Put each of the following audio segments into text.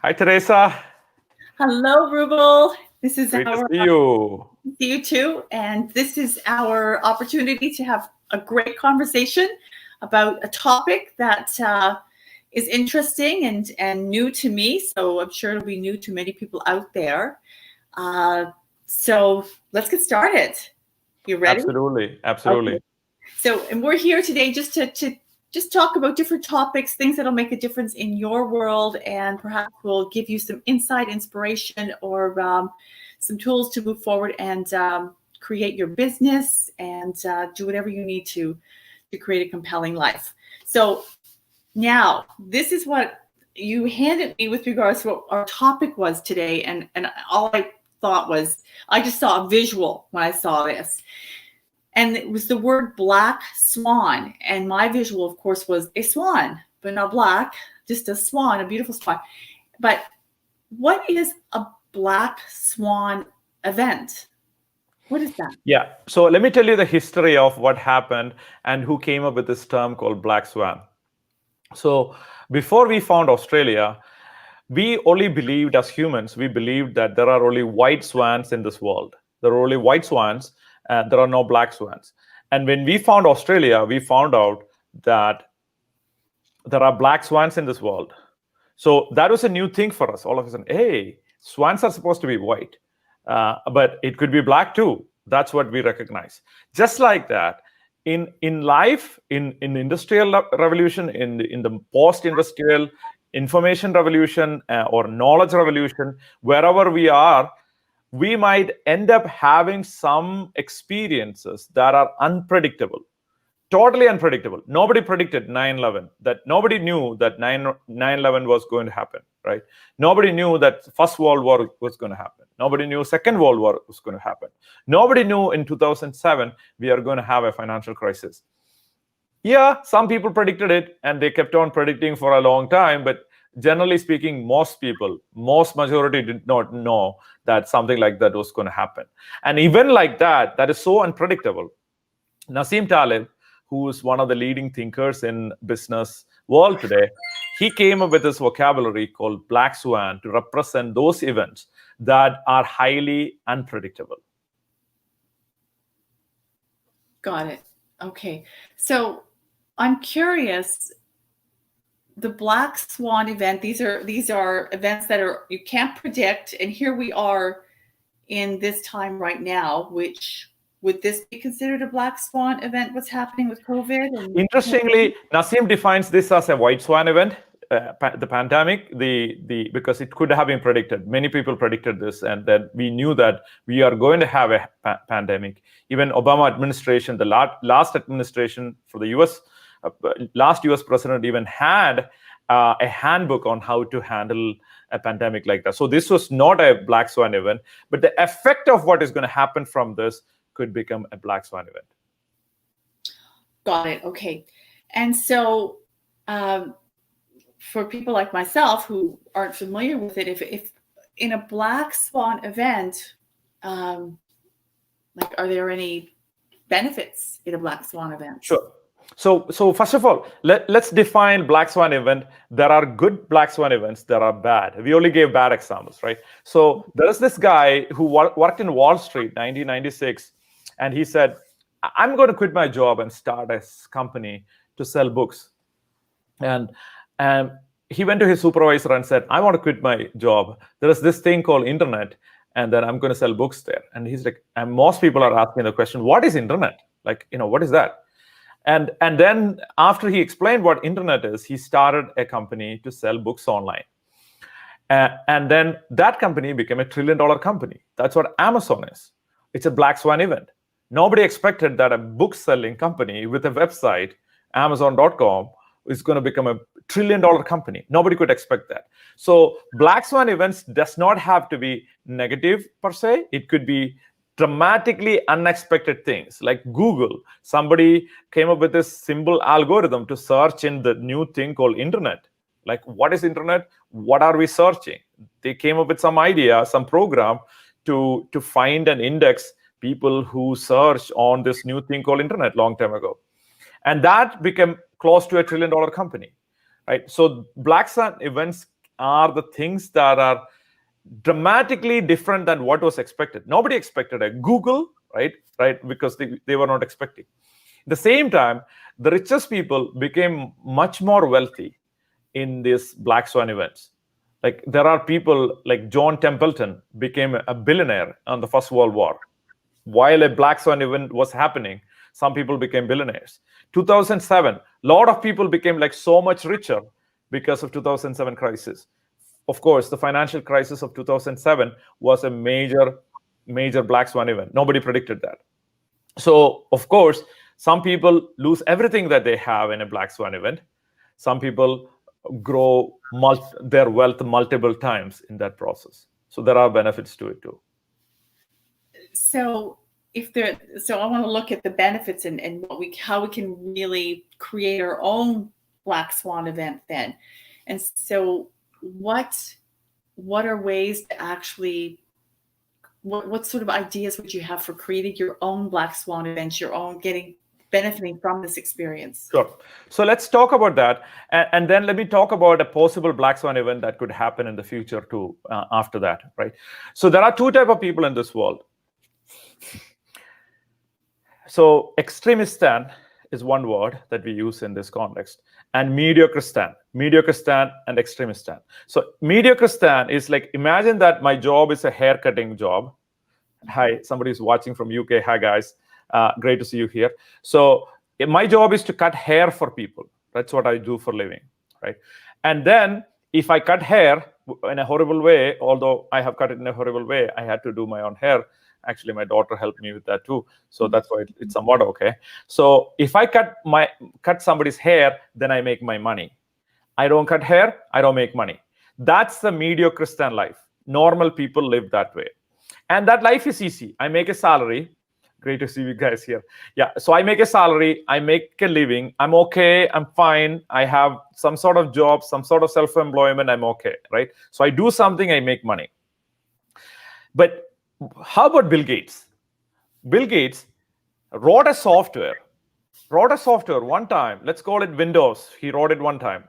Hi, Teresa. Hello, Rubel. This is Great to our see you. see you too, and this is our opportunity to have a great conversation about a topic that is interesting and new to me. So I'm sure it'll be new to many people out there. So let's get started. You ready? Absolutely. Okay. Absolutely. So, and we're here today just to just talk about different topics, things that'll make a difference in your world, and perhaps will give you some insight, inspiration, or some tools to move forward and create your business and do whatever you need to create a compelling life. So now, this is what you handed me with regards to what our topic was today, and all I thought was I just saw a visual when I saw this. And it was the word black swan. And my visual, of course, was a swan, but not black, just a swan, a beautiful swan. But what is a black swan event? What is that? Yeah. So let me tell you the history of what happened and who came up with this term called Black Swan. So before we found Australia, we only believed as humans, we believed that there are only white swans in this world. There are only white swans and there are no black swans. And when we found Australia, we found out that there are black swans in this world. So that was a new thing for us. All of a sudden, hey, swans are supposed to be white, but it could be black too. That's what we recognize. Just like that, in life, in industrial revolution, in the post-industrial information revolution or knowledge revolution, wherever we are, we might end up having some experiences that are unpredictable. Totally unpredictable. Nobody predicted 9/11. That nobody knew that 9/11 was going to happen, right? Nobody knew that First World War was going to happen. Nobody knew Second World War was going to happen. Nobody knew in 2007 we are going to have a financial crisis. Yeah, some people predicted it, and they kept on predicting for a long time. But generally speaking, most majority did not know that something like that was going to happen. And even like that, that is so unpredictable. Nassim Taleb, who is one of the leading thinkers in business world today, he came up with this vocabulary called Black Swan to represent those events that are highly unpredictable. Got it. Okay. So I'm curious. The Black Swan event, these are events that are you can't predict, and here we are in this time right now, which would this be considered a black swan event? What's happening with COVID? Interestingly, Nassim defines this as a white swan event. The pandemic, because it could have been predicted. Many people predicted this, and that we knew that we are going to have a pandemic. Even Obama administration, the last administration for the U.S., last U.S. president even had a handbook on how to handle a pandemic like that. So this was not a black swan event, but the effect of what is going to happen from this could become a black swan event. Got it. Okay. And so for people like myself who aren't familiar with it, if in a black swan event, like, are there any benefits in a black swan event? Sure. So first of all, let's define black swan event. There are good black swan events. There are bad. We only gave bad examples, right? So there is this guy who worked in Wall Street, 1996, and he said, "I'm going to quit my job and start a company to sell books." And he went to his supervisor and said, "I want to quit my job. There is this thing called internet, and then I'm going to sell books there." And he's like, and most people are asking the question, "What is internet? Like, what is that?" And then after he explained what internet is, he started a company to sell books online. And then that company became $1 trillion company. That's what Amazon is. It's a black swan event. Nobody expected that a book selling company with a website, Amazon.com, is going to become $1 trillion company. Nobody could expect that. So black swan events does not have to be negative per se. It could be dramatically unexpected things like Google. Somebody came up with this simple algorithm to search in the new thing called internet. Like, what is internet? What are we searching? They came up with some idea, some program to find and index people who search on this new thing called internet long time ago. And that became close to $1 trillion company, right? So black swan events are the things that are dramatically different than what was expected. Nobody expected a Google, right? Because they were not expecting. At the same time, the richest people became much more wealthy in these Black Swan events. Like there are people like John Templeton became a billionaire on the First World War. While a Black Swan event was happening, some people became billionaires. 2007, a lot of people became like so much richer because of 2007 crisis. Of course, the financial crisis of 2007 was a major Black Swan event. Nobody predicted that. So, of course, some people lose everything that they have in a Black Swan event. Some people grow their wealth multiple times in that process. So there are benefits to it too. So I want to look at the benefits and how we can really create our own Black Swan event then. And so what are ways to actually, what sort of ideas would you have for creating your own Black Swan events, your own benefiting from this experience? Sure. So let's talk about that. And then let me talk about a possible Black Swan event that could happen in the future too, after that, right? So there are two types of people in this world. So extremistan is one word that we use in this context, and mediocristan and extremistan. So mediocristan is like, imagine that my job is a haircutting job. Hi, somebody is watching from UK. Hi guys, great to see you here. So my job is to cut hair for people. That's what I do for a living, right? And then if I cut hair in a horrible way, although I have cut it in a horrible way, I had to do my own hair. Actually, my daughter helped me with that too. So that's why it's somewhat okay. So if I cut somebody's hair, then I make my money. I don't cut hair, I don't make money. That's the mediocristan life. Normal people live that way. And that life is easy. I make a salary. Great to see you guys here. Yeah, so I make a salary, I make a living, I'm okay, I'm fine, I have some sort of job, some sort of self-employment, I'm okay, right? So I do something, I make money. But how about Bill Gates? Bill Gates wrote a software one time. Let's call it Windows. He wrote it one time.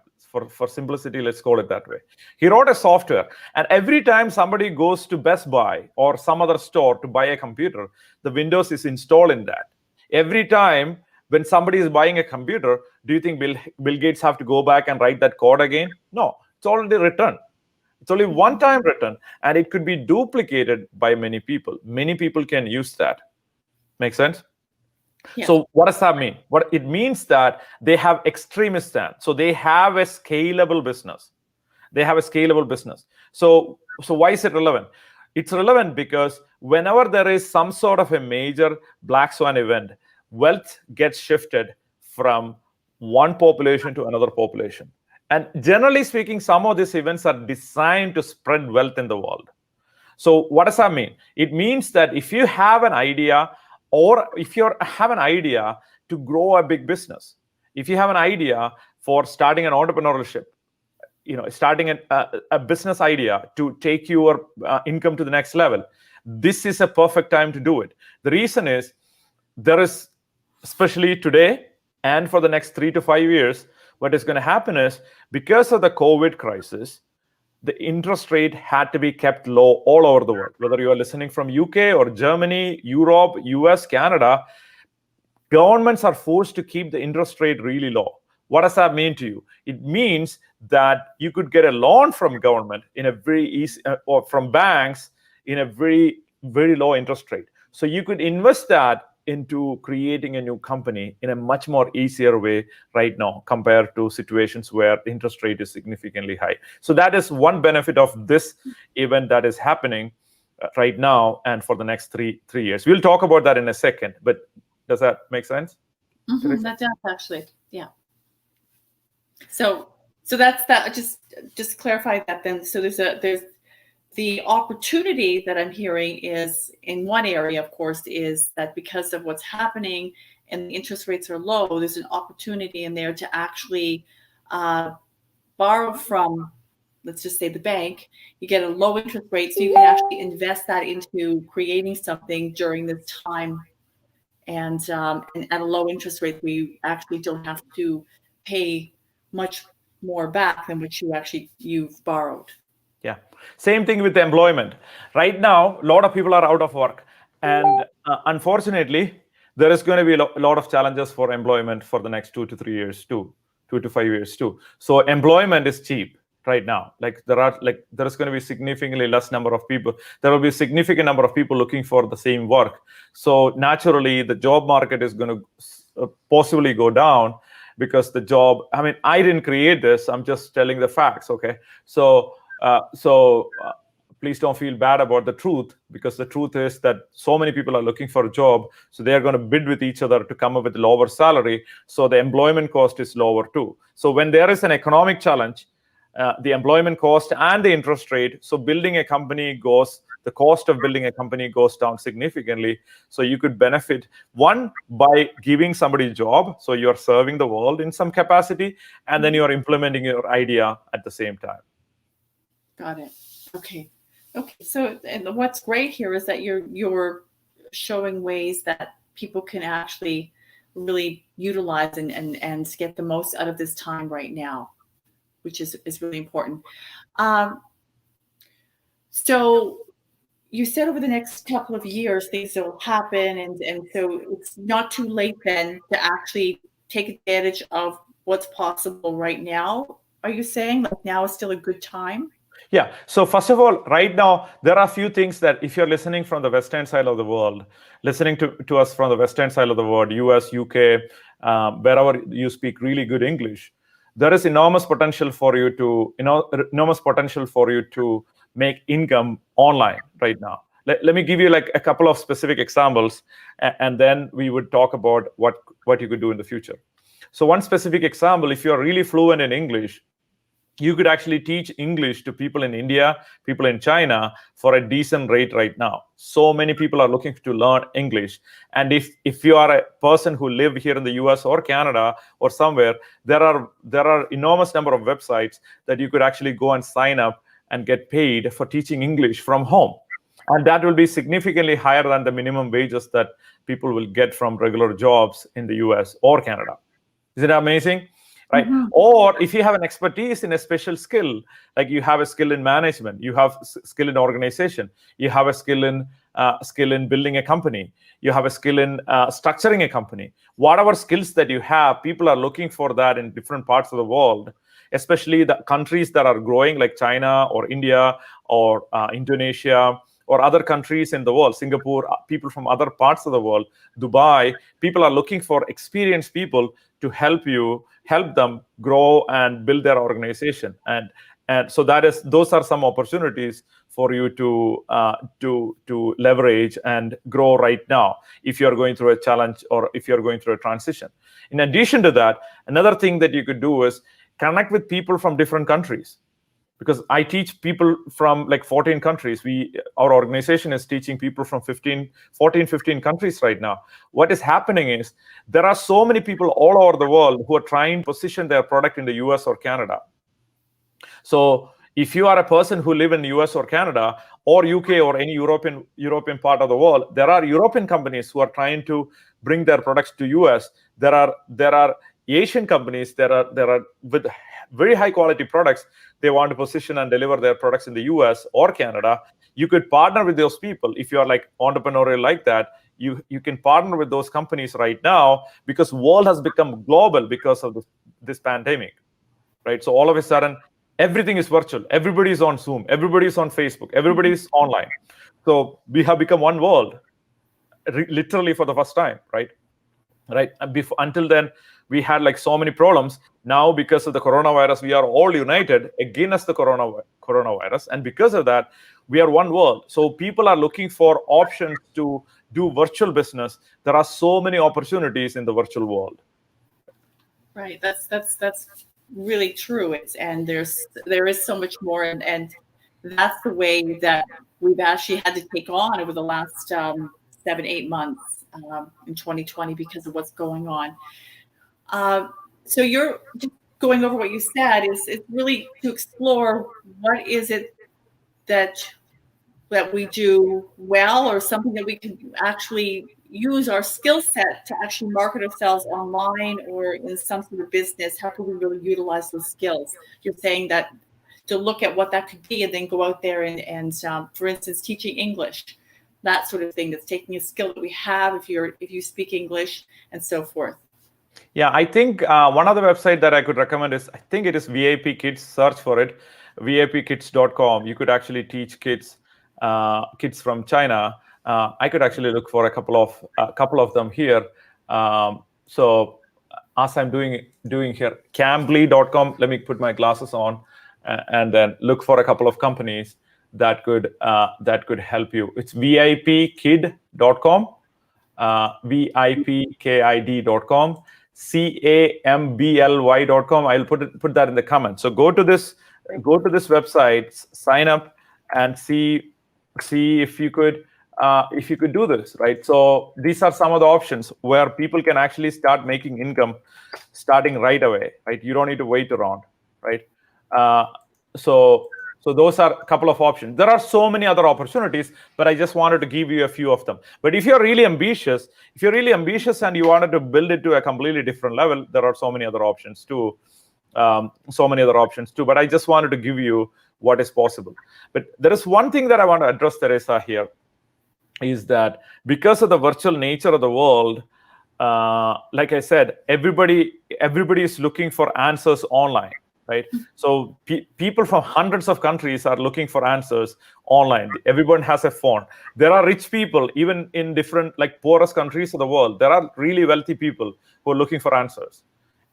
For simplicity, let's call it that way. He wrote a software, and every time somebody goes to Best Buy or some other store to buy a computer, the Windows is installed in that. Every time when somebody is buying a computer, do you think Bill Gates have to go back and write that code again? No, it's already written. It's only one time written, and it could be duplicated by many people. Many people can use that. Make sense? Yeah. So what does that mean? What it means that they have extremistan. So they have a scalable business. So why is it relevant? It's relevant because whenever there is some sort of a major Black Swan event, wealth gets shifted from one population to another population. And generally speaking, some of these events are designed to spread wealth in the world. So what does that mean? It means that if you have an idea, or if you have an idea to grow a big business, if you have an idea for starting an entrepreneurship, starting a business idea to take your income to the next level, this is a perfect time to do it. The reason is there is, especially today and for the next 3 to 5 years, what is going to happen is because of the COVID crisis, the interest rate had to be kept low all over the world. Whether you are listening from UK or Germany, Europe, US, Canada, governments are forced to keep the interest rate really low. What does that mean to you? It means that you could get a loan from government in a very easy, or from banks in a very, very low interest rate. So you could invest that into creating a new company in a much more easier way right now compared to situations where the interest rate is significantly high. So that is one benefit of this event that is happening right now and for the next three years. We'll talk about that in a second, but does that make sense? Mm-hmm, that does actually, yeah. So that's that. Just clarify that then. So there's the opportunity that I'm hearing is in one area, of course, is that because of what's happening and the interest rates are low, there's an opportunity in there to actually borrow from, let's just say, the bank. You get a low interest rate, so you can actually invest that into creating something during this time. And at a low interest rate, we actually don't have to pay much more back than what you've borrowed. Yeah. Same thing with employment. Right now, a lot of people are out of work. And unfortunately, there is going to be a lot of challenges for employment for the next 2 to 3 years too, 2 to 5 years too. So employment is cheap right now. Like there is going to be significantly less number of people. There will be a significant number of people looking for the same work. So naturally, the job market is going to possibly go down because the job. I mean, I didn't create this. I'm just telling the facts. Okay, so please don't feel bad about the truth, because the truth is that so many people are looking for a job, so they are going to bid with each other to come up with a lower salary, so the employment cost is lower too. So when there is an economic challenge, the employment cost and the interest rate, so the cost of building a company goes down significantly. So you could benefit, one, by giving somebody a job, so you're serving the world in some capacity, and then you're implementing your idea at the same time. Got it. Okay. So, and what's great here is that you're showing ways that people can actually really utilize and get the most out of this time right now, which is really important. So you said over the next couple of years things will happen, and so it's not too late then to actually take advantage of what's possible right now. Are you saying like now is still a good time? Yeah. So first of all, right now, there are a few things that if you're listening from the Western side of the world, listening to us from the Western side of the world, US, UK, wherever you speak really good English, there is enormous potential for you to make income online right now. Let me give you like a couple of specific examples, and then we would talk about what you could do in the future. So one specific example, if you're really fluent in English, you could actually teach English to people in India, people in China for a decent rate right now. So many people are looking to learn English. And if you are a person who live here in the US or Canada or somewhere, there are enormous number of websites that you could actually go and sign up and get paid for teaching English from home. And that will be significantly higher than the minimum wages that people will get from regular jobs in the US or Canada. Isn't that amazing? Right? Mm-hmm. Or if you have an expertise in a special skill, like you have a skill in management, you have skill in organization, you have a skill in building a company, you have a skill in structuring a company. Whatever skills that you have, people are looking for that in different parts of the world, especially the countries that are growing like China or India or Indonesia or other countries in the world, Singapore, people from other parts of the world, Dubai. People are looking for experienced people to help them grow and build their organization. And so those are some opportunities for you to leverage and grow right now if you're going through a challenge or if you're going through a transition. In addition to that, another thing that you could do is connect with people from different countries. Because I teach people from like 14 countries. Our organization is teaching people from 15 countries right now. What is happening is there are so many people all over the world who are trying to position their product in the US or Canada. So if you are a person who live in the US or Canada or UK or any European part of the world, there are European companies who are trying to bring their products to US. There are Asian companies that are with very high quality products. They want to position and deliver their products in the US or Canada. You could partner with those people. If you are like entrepreneurial like that, you can partner with those companies right now, because world has become global because of this pandemic, right? So all of a sudden, everything is virtual. Everybody is on Zoom. Everybody is on Facebook. Everybody is online. So we have become one world, literally for the first time, right? Until then, we had like so many problems. Now, because of the coronavirus, we are all united against the coronavirus. And because of that, we are one world. So people are looking for options to do virtual business. There are so many opportunities in the virtual world. Right. That's really true. And there is so much more. And that's the way that we've actually had to take on over the last 7-8 months in 2020 because of what's going on. So you're just going over what you said is really to explore what is it that we do well, or something that we can actually use our skill set to actually market ourselves online or in some sort of business? How can we really utilize those skills? You're saying that to look at what that could be and then go out there and for instance, teaching English, that sort of thing. That's taking a skill that we have if you speak English and so forth. Yeah, I think one other website that I could recommend is, I think it is VIP Kids. Search for it, vipkids.com. You could actually teach kids from China. I could actually look for a couple of them here. So as I'm doing here, cambly.com. Let me put my glasses on and then look for a couple of companies that could help you. It's vipkid.com, vipkid.com, cambly.com. I'll put that in the comments. So go to this website, sign up, and see if you could do this, right? So these are some of the options where people can actually start making income starting right away, right? You don't need to wait around, right? So those are a couple of options. There are so many other opportunities, but I just wanted to give you a few of them. But if you're really ambitious and you wanted to build it to a completely different level, there are so many other options too. But I just wanted to give you what is possible. But there is one thing that I want to address, Teresa, here, is that because of the virtual nature of the world, like I said, everybody is looking for answers online, right? So people from hundreds of countries are looking for answers online. Everyone has a phone. There are rich people, even in different, like, poorest countries of the world. There are really wealthy people who are looking for answers.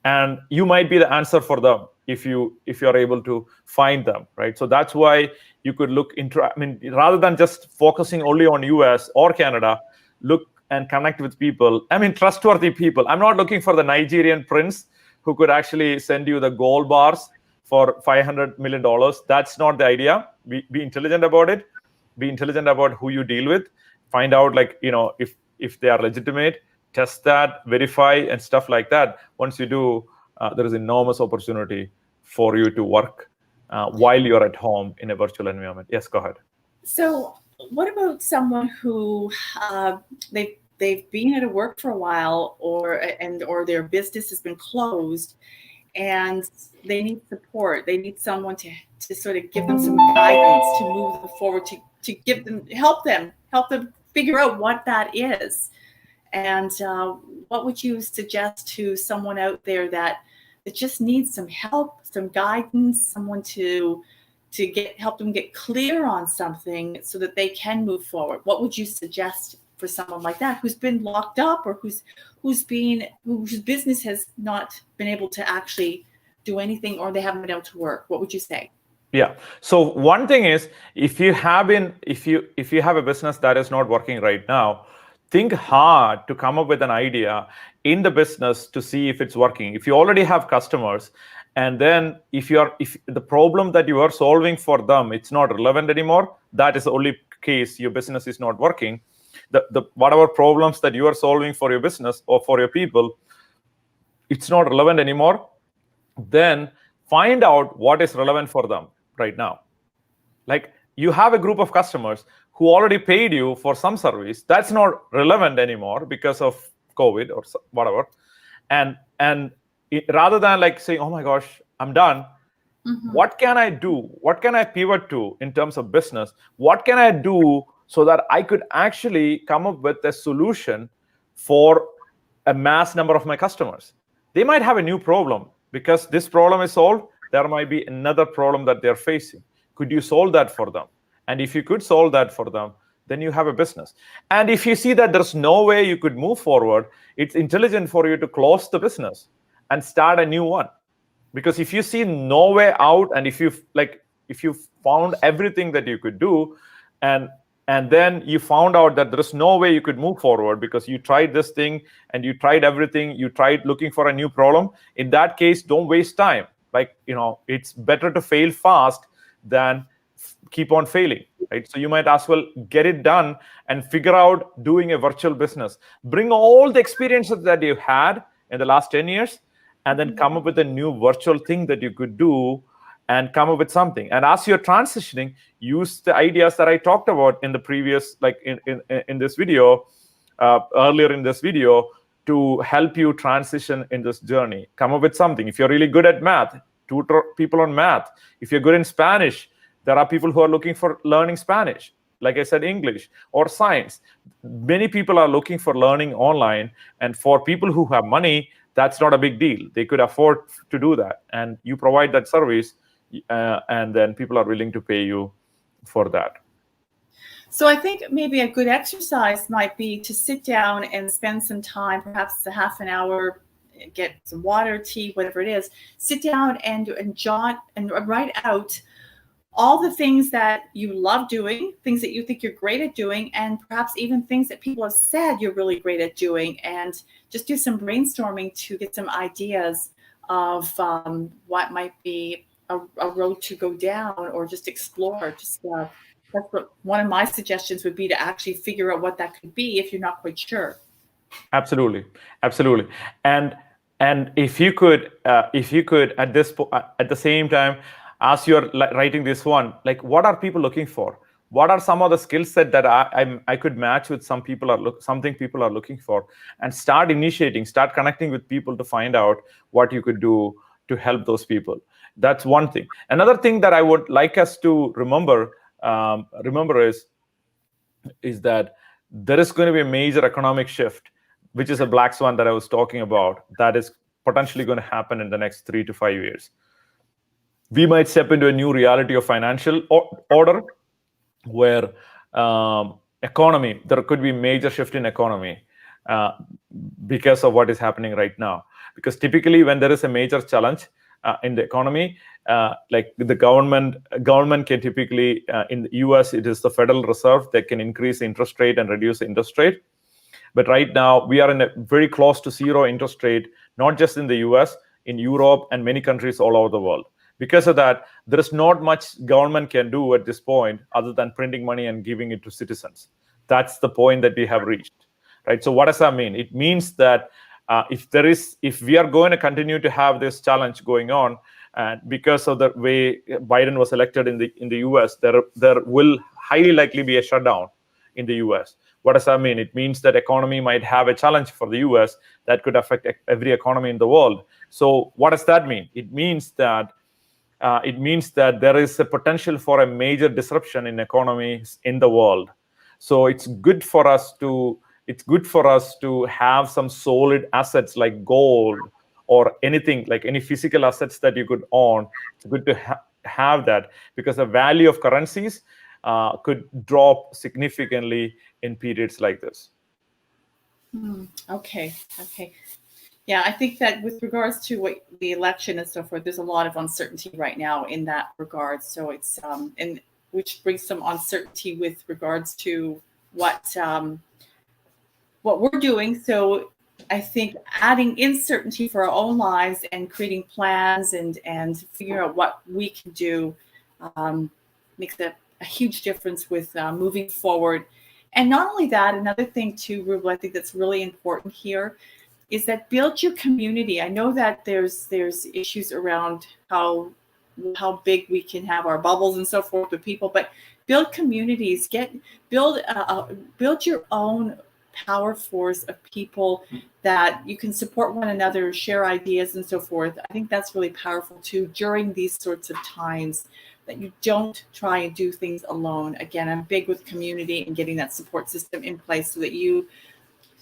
And you might be the answer for them if you're able to find them, right? So that's why you could look into, I mean, rather than just focusing only on US or Canada, look and connect with people. I mean, trustworthy people. I'm not looking for the Nigerian prince who could actually send you the gold bars for $500 million. That's not the idea. Be intelligent about it. Be intelligent about who you deal with. Find out, like, if they are legitimate. Test that, verify, and stuff like that. Once you do, there is enormous opportunity for you to work while you're at home in a virtual environment. Yes, go ahead. So what about someone who they've been out of work for a while, or their business has been closed, and they need support? They need someone to sort of give them some guidance, to move them forward, to give them help them figure out what that is. And what would you suggest to someone out there that just needs some help, some guidance, someone to help them get clear on something so that they can move forward? What would you suggest for someone like that who's been locked up, or whose business has not been able to actually do anything, or they haven't been able to work? What would you say? Yeah. So one thing is, if you have a business that is not working right now, think hard to come up with an idea in the business to see if it's working. If you already have customers, and then if the problem that you are solving for them, it's not relevant anymore, that is the only case your business is not working. The whatever problems that you are solving for your business or for your people, it's not relevant anymore, then find out what is relevant for them right now. Like, you have a group of customers who already paid you for some service that's not relevant anymore because of COVID or whatever. And rather than like saying, oh my gosh, I'm done. What can I do? What can I pivot to in terms of business? What can I do so that I could actually come up with a solution for a mass number of my customers? They might have a new problem. Because this problem is solved, there might be another problem that they're facing. Could you solve that for them? And if you could solve that for them, then you have a business. And if you see that there's no way you could move forward, it's intelligent for you to close the business and start a new one. Because if you see no way out, and if you found everything that you could do, and then you found out that there's no way you could move forward because you tried this thing and you tried everything, you tried looking for a new problem, in that case, don't waste time. Like, it's better to fail fast than keep on failing, right? So you might as well get it done and figure out doing a virtual business. Bring all the experiences that you've had in the last 10 years and then come up with a new virtual thing that you could do and come up with something. And as you're transitioning, use the ideas that I talked about in the previous, like in this video, earlier in this video to help you transition in this journey. Come up with something. If you're really good at math, tutor people on math. If you're good in Spanish, there are people who are looking for learning Spanish. Like I said, English or science. Many people are looking for learning online. And for people who have money, that's not a big deal. They could afford to do that. And you provide that service, and then people are willing to pay you for that. So I think maybe a good exercise might be to sit down and spend some time, perhaps a half an hour, get some water, tea, whatever it is. Sit down and jot and write out all the things that you love doing, things that you think you're great at doing, and perhaps even things that people have said you're really great at doing, and just do some brainstorming to get some ideas of what might be a road to go down, or just explore. That's what one of my suggestions would be, to actually figure out what that could be if you're not quite sure. Absolutely, absolutely. And if you could at the same time, as you're writing this one, like, what are people looking for? What are some of the skill set that I could match with something people are looking for, and start connecting with people to find out what you could do to help those people. That's one thing. Another thing that I would like us to remember is that there is going to be a major economic shift, which is a black swan that I was talking about, that is potentially going to happen in the next 3 to 5 years. We might step into a new reality of financial order, where economy, there could be major shift in economy because of what is happening right now. Because typically when there is a major challenge in the economy, like the government can typically, in the US, it is the Federal Reserve that can increase the interest rate and reduce the interest rate. But right now we are in a very close to zero interest rate, not just in the US, in Europe and many countries all over the world. Because of that, there is not much government can do at this point other than printing money and giving it to citizens. That's the point that we have reached, right? So what does that mean? It means that if we are going to continue to have this challenge going on, and because of the way Biden was elected in the US, there will highly likely be a shutdown in the US. What does that mean? It means that economy might have a challenge for the US that could affect every economy in the world. So what does that mean? It means that there is a potential for a major disruption in economies in the world. So it's good for us to have some solid assets like gold or anything, like any physical assets that you could own. It's good to have that, because the value of currencies could drop significantly in periods like this. Okay. Yeah, I think that with regards to the election and so forth, there's a lot of uncertainty right now in that regard. So it's and which brings some uncertainty with regards to what we're doing. So I think adding uncertainty for our own lives and creating plans and figuring out what we can do makes a huge difference with moving forward. And not only that, another thing too, Rubel, I think that's really important here is that build your community. I know that there's issues around how big we can have our bubbles and so forth with people, but build communities. Build your own power force of people that you can support one another, share ideas and so forth. I think that's really powerful too during these sorts of times, that you don't try and do things alone. Again, I'm big with community and getting that support system in place so that you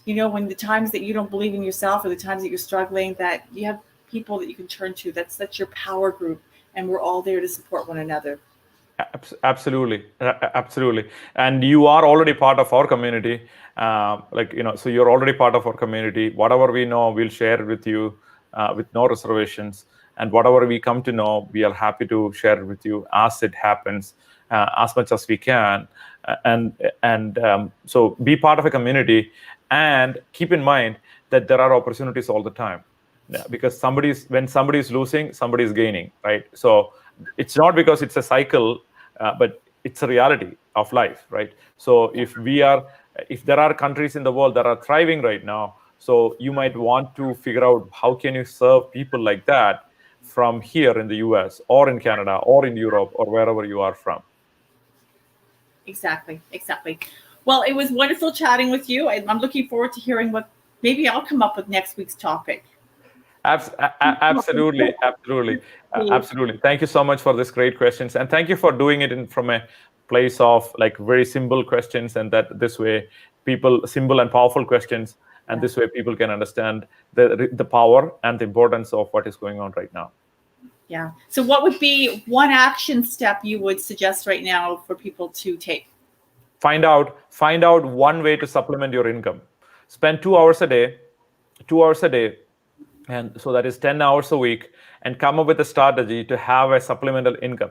know, when the times that you don't believe in yourself or the times that you're struggling, that you have people that you can turn to. That's your power group, and we're all there to support one another. Absolutely. And you are already part of our community. So you're already part of our community. Whatever we know, we'll share it with you with no reservations. And whatever we come to know, we are happy to share it with you as it happens, as much as we can. So be part of a community, and keep in mind that there are opportunities all the time. Because when somebody's losing, somebody's gaining, right? So it's not because it's a cycle, but it's a reality of life, right? So if there are countries in the world that are thriving right now, so you might want to figure out how can you serve people like that from here in the US or in Canada or in Europe or wherever you are from. Exactly. Well, it was wonderful chatting with you. I'm looking forward to hearing what maybe I'll come up with next week's topic. Absolutely, absolutely. Thank you so much for this great questions, and thank you for doing it from a place of like very simple questions, and that this way people simple and powerful questions, and this way people can understand the power and the importance of what is going on right now. Yeah. So what would be one action step you would suggest right now for people to take? Find out one way to supplement your income. Spend 2 hours a day, 2 hours a day, and so that is 10 hours a week, and come up with a strategy to have a supplemental income,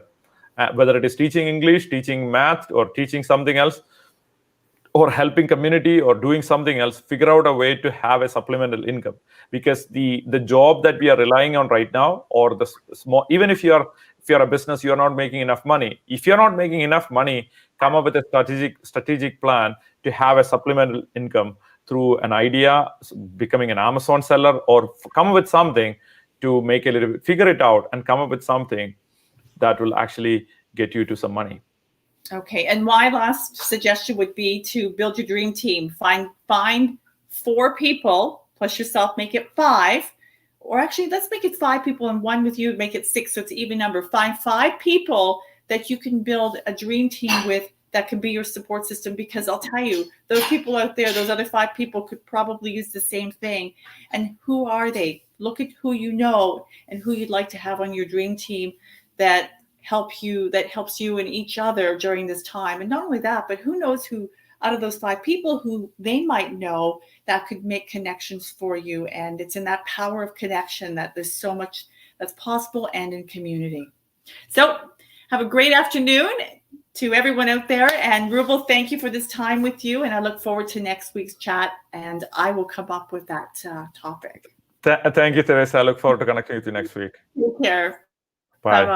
whether it is teaching English, teaching math, or teaching something else, or helping community, or doing something else. Figure out a way to have a supplemental income, because the job that we are relying on right now, or the small, even if you're a business, you're not making enough money. If you're not making enough money, come up with a strategic plan to have a supplemental income through an idea, becoming an Amazon seller, or come up with something to make a little bit, figure it out, and come up with something that will actually get you to some money. Okay, and my last suggestion would be to build your dream team. Find 4 people plus yourself, make it 5. Or actually, let's make it 5 people and 1 with you, make it 6, so it's an even number. Find 5 people that you can build a dream team with that can be your support system, because I'll tell you, those people out there, those other 5 people could probably use the same thing. And who are they? Look at who you know and who you'd like to have on your dream team that helps you and each other during this time. And not only that, but who knows who out of those 5 people who they might know that could make connections for you. And it's in that power of connection that there's so much that's possible, and in community. So have a great afternoon to everyone out there. And Rubel, thank you for this time with you. And I look forward to next week's chat, and I will come up with that topic. Thank you, Teresa. I look forward to connecting with you next week. Take care. Bye. Bye-bye.